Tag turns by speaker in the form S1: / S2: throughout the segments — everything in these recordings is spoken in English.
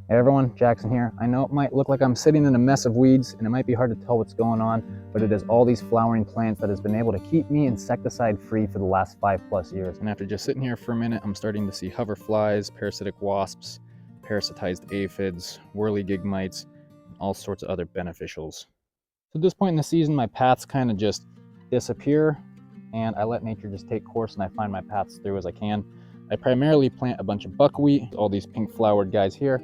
S1: Hey everyone, Jackson here. I know it might look like I'm sitting in a mess of weeds and it might be hard to tell what's going on, but it is all these flowering plants that has been able to keep me insecticide free for the last 5+ years. And after just sitting here for a minute, I'm starting to see hoverflies, parasitic wasps, parasitized aphids, whirligig mites, all sorts of other beneficials. So at this point in the season, my paths kind of just disappear and I let nature just take course and I find my paths through as I can. I primarily plant a bunch of buckwheat, all these pink flowered guys here,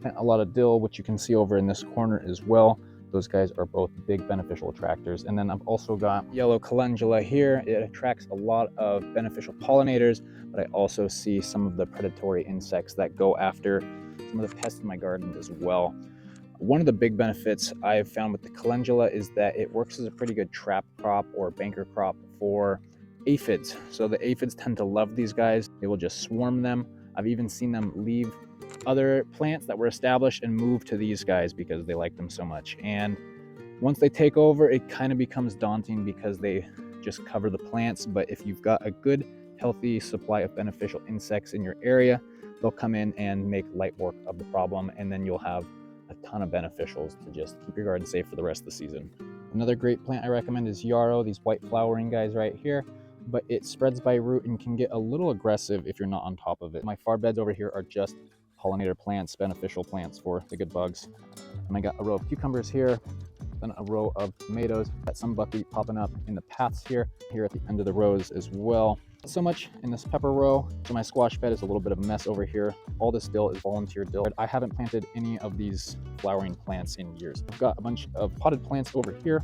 S1: and a lot of dill, which you can see over in this corner as well. Those guys are both big beneficial attractors. And then I've also got yellow calendula here. It attracts a lot of beneficial pollinators, but I also see some of the predatory insects that go after some of the pests in my garden as well. One of the big benefits I've found with the calendula is that it works as a pretty good trap crop or banker crop for aphids. So the aphids tend to love these guys. They will just swarm them. I've even seen them leave other plants that were established and move to these guys because they like them so much. And once they take over, it kind of becomes daunting because they just cover the plants. But if you've got a good, healthy supply of beneficial insects in your area, they'll come in and make light work of the problem, and then you'll have a ton of beneficials to just keep your garden safe for the rest of the season. Another great plant I recommend is yarrow, these white flowering guys right here, but it spreads by root and can get a little aggressive if you're not on top of it. My far beds over here are just pollinator plants, beneficial plants for the good bugs. And I got a row of cucumbers here, then a row of tomatoes, got some buckwheat popping up in the paths here at the end of the rows as well. Not so much in this pepper row, so my squash bed is a little bit of a mess over here. All this dill is volunteer dill. I haven't planted any of these flowering plants in years. I've got a bunch of potted plants over here.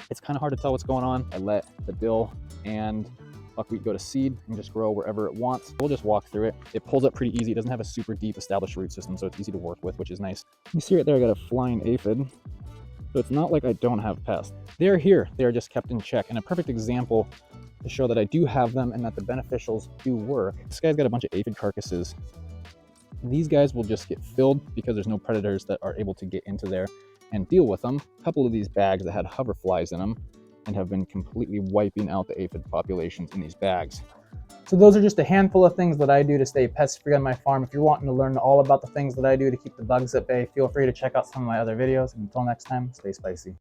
S1: It's kind of hard to tell what's going on. I let the dill and buckwheat go to seed and just grow wherever it wants. We'll just walk through it. It pulls up pretty easy. It doesn't have a super deep established root system, so it's easy to work with, which is nice. You see right there, I got a flying aphid. So it's not like I don't have pests. They're here. They are just kept in check. And a perfect example to show that I do have them and that the beneficials do work. This guy's got a bunch of aphid carcasses. These guys will just get filled because there's no predators that are able to get into there and deal with them. A couple of these bags that had hoverflies in them and have been completely wiping out the aphid populations in these bags. So those are just a handful of things that I do to stay pest free on my farm. If you're wanting to learn all about the things that I do to keep the bugs at bay, feel free to check out some of my other videos. And until next time, stay spicy.